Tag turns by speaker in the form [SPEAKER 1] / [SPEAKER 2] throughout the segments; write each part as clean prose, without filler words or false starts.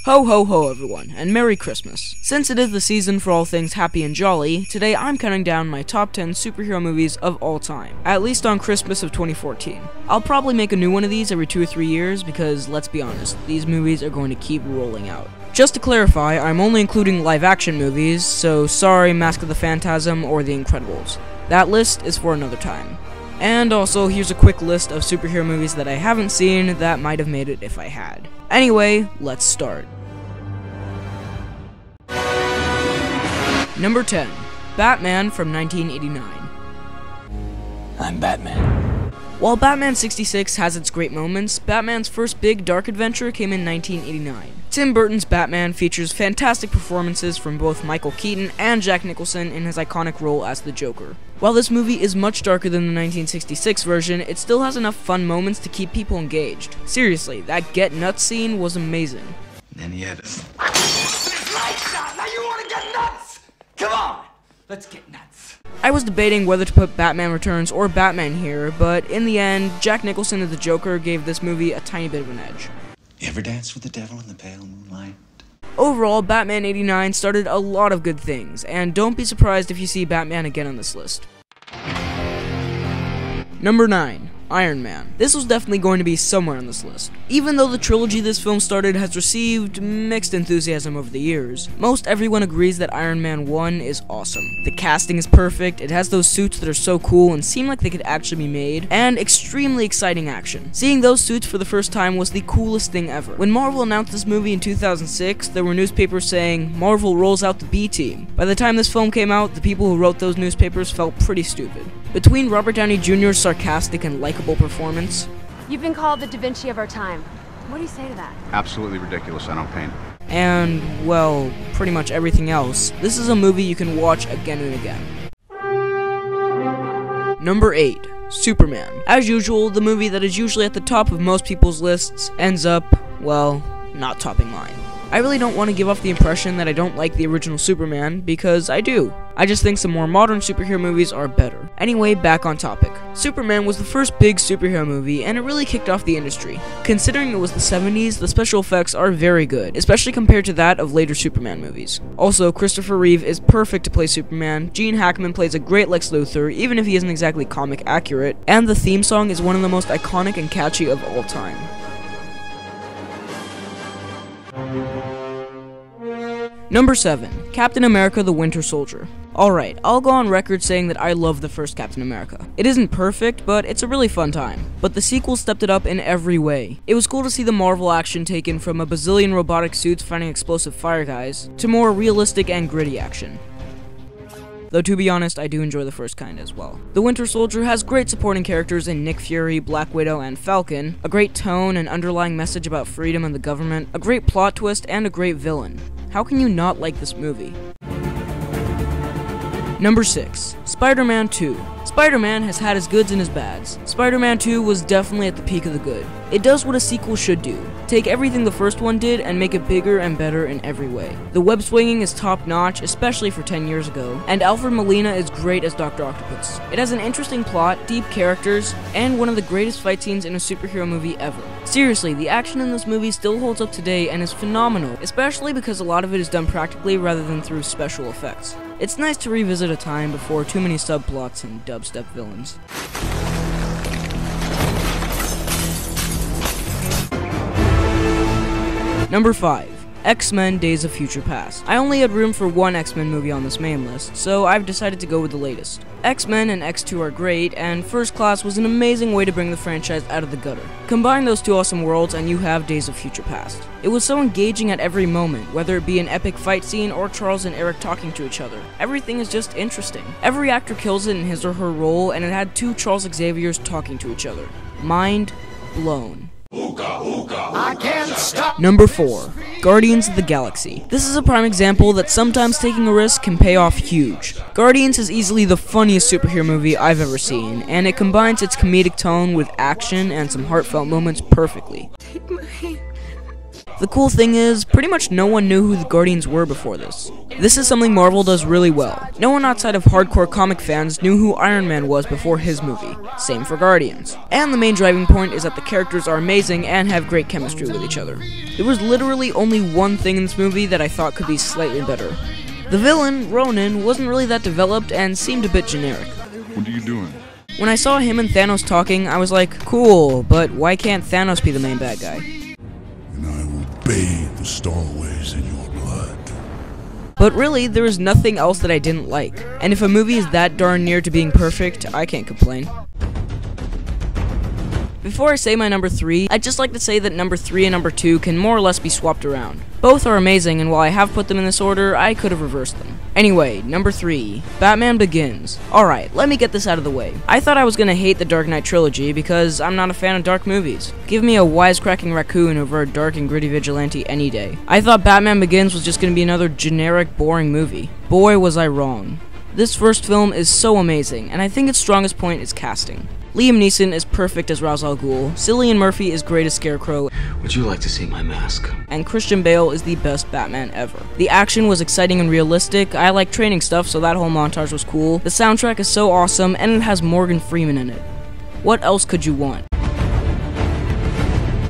[SPEAKER 1] Ho ho ho everyone, and Merry Christmas. Since it is the season for all things happy and jolly, today I'm counting down my top 10 superhero movies of all time, at least on Christmas of 2014. I'll probably make a new one of these every 2 or 3 years because, let's be honest, these movies are going to keep rolling out. Just to clarify, I'm only including live action movies, so sorry Mask of the Phantasm or The Incredibles. That list is for another time. And also, here's a quick list of superhero movies that I haven't seen that might have made it if I had. Anyway, let's start. Number 10. Batman from 1989.
[SPEAKER 2] I'm Batman.
[SPEAKER 1] While Batman 66 has its great moments, Batman's first big dark adventure came in 1989. Tim Burton's Batman features fantastic performances from both Michael Keaton and Jack Nicholson in his iconic role as the Joker. While this movie is much darker than the 1966 version, it still has enough fun moments to keep people engaged. Seriously, that get nuts scene was amazing.
[SPEAKER 2] And he had us. Lights out! Now you want to get nuts? Come on! Let's get nuts.
[SPEAKER 1] I was debating whether to put Batman Returns or Batman here, but in the end, Jack Nicholson as the Joker gave this movie a tiny bit of an edge.
[SPEAKER 2] You ever dance with the devil in the pale moonlight?
[SPEAKER 1] Overall, Batman 89 started a lot of good things, and don't be surprised if you see Batman again on this list. Number 9. Iron Man. This was definitely going to be somewhere on this list. Even though the trilogy this film started has received mixed enthusiasm over the years, most everyone agrees that Iron Man 1 is awesome. The casting is perfect, it has those suits that are so cool and seem like they could actually be made, and extremely exciting action. Seeing those suits for the first time was the coolest thing ever. When Marvel announced this movie in 2006, there were newspapers saying, "Marvel rolls out the B-team." By the time this film came out, the people who wrote those newspapers felt pretty stupid. Between Robert Downey Jr.'s sarcastic and likable performance,
[SPEAKER 3] You've been called the Da Vinci of our time. What do you say to that?
[SPEAKER 4] Absolutely ridiculous. I don't paint.
[SPEAKER 1] and, well, pretty much everything else, this is a movie you can watch again and again. Number 8. Superman. As usual, the movie that is usually at the top of most people's lists ends up, well, not topping mine. I really don't want to give off the impression that I don't like the original Superman, because I do. I just think some more modern superhero movies are better. Anyway, back on topic. Superman was the first big superhero movie, and it really kicked off the industry. Considering it was the 70s, the special effects are very good, especially compared to that of later Superman movies. Also, Christopher Reeve is perfect to play Superman, Gene Hackman plays a great Lex Luthor, even if he isn't exactly comic accurate, and the theme song is one of the most iconic and catchy of all time. Number 7. Captain America the Winter Soldier. Alright, I'll go on record saying that I love the first Captain America. It isn't perfect, but it's a really fun time. But the sequel stepped it up in every way. It was cool to see the Marvel action taken from a bazillion robotic suits fighting explosive fire guys, to more realistic and gritty action. Though to be honest, I do enjoy the first kind as well. The Winter Soldier has great supporting characters in Nick Fury, Black Widow, and Falcon, a great tone and underlying message about freedom and the government, a great plot twist, and a great villain. How can you not like this movie? Number 6. Spider-Man 2. Spider-Man has had his goods and his bads. Spider-Man 2 was definitely at the peak of the good. It does what a sequel should do. Take everything the first one did and make it bigger and better in every way. The web swinging is top-notch, especially for 10 years ago, and Alfred Molina is great as Dr. Octopus. It has an interesting plot, deep characters, and one of the greatest fight scenes in a superhero movie ever. Seriously, the action in this movie still holds up today and is phenomenal, especially because a lot of it is done practically rather than through special effects. It's nice to revisit a time before too many subplots and dubstep villains. Number 5. X-Men Days of Future Past. I only had room for one X-Men movie on this main list, so I've decided to go with the latest. X-Men and X2 are great, and First Class was an amazing way to bring the franchise out of the gutter. Combine those two awesome worlds and you have Days of Future Past. It was so engaging at every moment, whether it be an epic fight scene or Charles and Eric talking to each other. Everything is just interesting. Every actor kills it in his or her role, and it had two Charles Xaviers talking to each other. Mind blown.
[SPEAKER 2] I can't stop.
[SPEAKER 1] Number 4. Guardians of the Galaxy. This is a prime example that sometimes taking a risk can pay off huge. Guardians is easily the funniest superhero movie I've ever seen, and it combines its comedic tone with action and some heartfelt moments perfectly.
[SPEAKER 3] Take my hand.
[SPEAKER 1] The cool thing is, pretty much no one knew who the Guardians were before this. This is something Marvel does really well. No one outside of hardcore comic fans knew who Iron Man was before his movie. Same for Guardians. And the main driving point is that the characters are amazing and have great chemistry with each other. There was literally only one thing in this movie that I thought could be slightly better. The villain, Ronan, wasn't really that developed and seemed a bit generic.
[SPEAKER 4] What are you doing?
[SPEAKER 1] When I saw him and Thanos talking, I was like, cool, but why can't Thanos be the main bad guy?
[SPEAKER 5] And I will bathe the starways in your blood.
[SPEAKER 1] But really, there was nothing else that I didn't like. And if a movie is that darn near to being perfect, I can't complain. Before I say my number 3, I'd just like to say that number 3 and number 2 can more or less be swapped around. Both are amazing, and while I have put them in this order, I could have reversed them. Anyway, number 3, Batman Begins. Alright, let me get this out of the way. I thought I was gonna hate the Dark Knight trilogy because I'm not a fan of dark movies. Give me a wisecracking raccoon over a dark and gritty vigilante any day. I thought Batman Begins was just gonna be another generic, boring movie. Boy, was I wrong. This first film is so amazing, and I think its strongest point is casting. Liam Neeson is perfect as Ra's al Ghul, Cillian Murphy is great as Scarecrow,
[SPEAKER 2] Would you like to see my mask?
[SPEAKER 1] and Christian Bale is the best Batman ever. The action was exciting and realistic, I like training stuff so that whole montage was cool, the soundtrack is so awesome, and it has Morgan Freeman in it. What else could you want?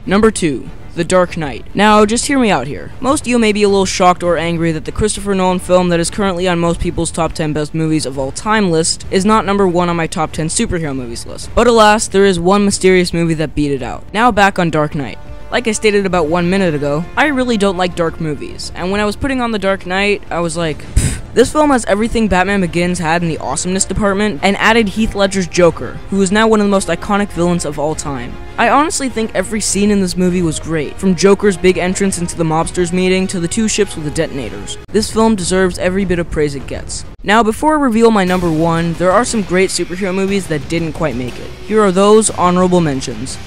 [SPEAKER 1] Number 2. The Dark Knight. Now, just hear me out here. Most of you may be a little shocked or angry that the Christopher Nolan film that is currently on most people's top 10 best movies of all time list is not number 1 on my top 10 superhero movies list. But alas, there is one mysterious movie that beat it out. Now back on Dark Knight. Like I stated about 1 minute ago, I really don't like dark movies, and when I was putting on The Dark Knight, I was like, this film has everything Batman Begins had in the awesomeness department, and added Heath Ledger's Joker, who is now one of the most iconic villains of all time. I honestly think every scene in this movie was great, from Joker's big entrance into the mobsters meeting to the 2 ships with the detonators. This film deserves every bit of praise it gets. Now, before I reveal my number 1, there are some great superhero movies that didn't quite make it. Here are those honorable mentions.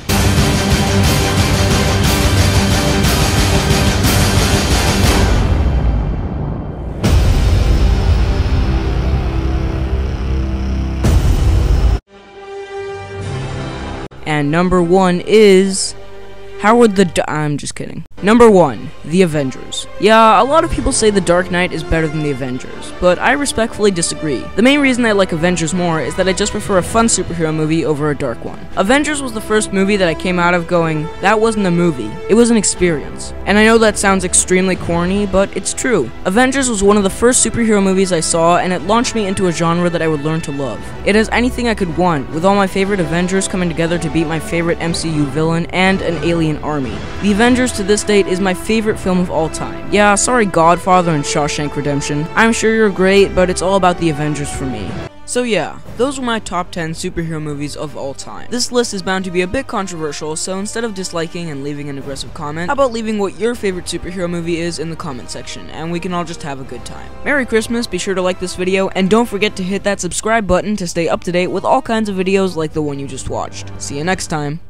[SPEAKER 1] And number 1 is I'm just kidding. Number 1, The Avengers. Yeah, a lot of people say The Dark Knight is better than The Avengers, but I respectfully disagree. The main reason I like Avengers more is that I just prefer a fun superhero movie over a dark one. Avengers was the first movie that I came out of going, that wasn't a movie, it was an experience. And I know that sounds extremely corny, but it's true. Avengers was one of the first superhero movies I saw, and it launched me into a genre that I would learn to love. It has anything I could want, with all my favorite Avengers coming together to beat my favorite MCU villain and an alien army. The Avengers to this date is my favorite film of all time. Yeah, sorry Godfather and Shawshank Redemption. I'm sure you're great, but it's all about the Avengers for me. So yeah, those were my top 10 superhero movies of all time. This list is bound to be a bit controversial, so instead of disliking and leaving an aggressive comment, how about leaving what your favorite superhero movie is in the comment section, and we can all just have a good time. Merry Christmas, be sure to like this video, and don't forget to hit that subscribe button to stay up to date with all kinds of videos like the one you just watched. See you next time.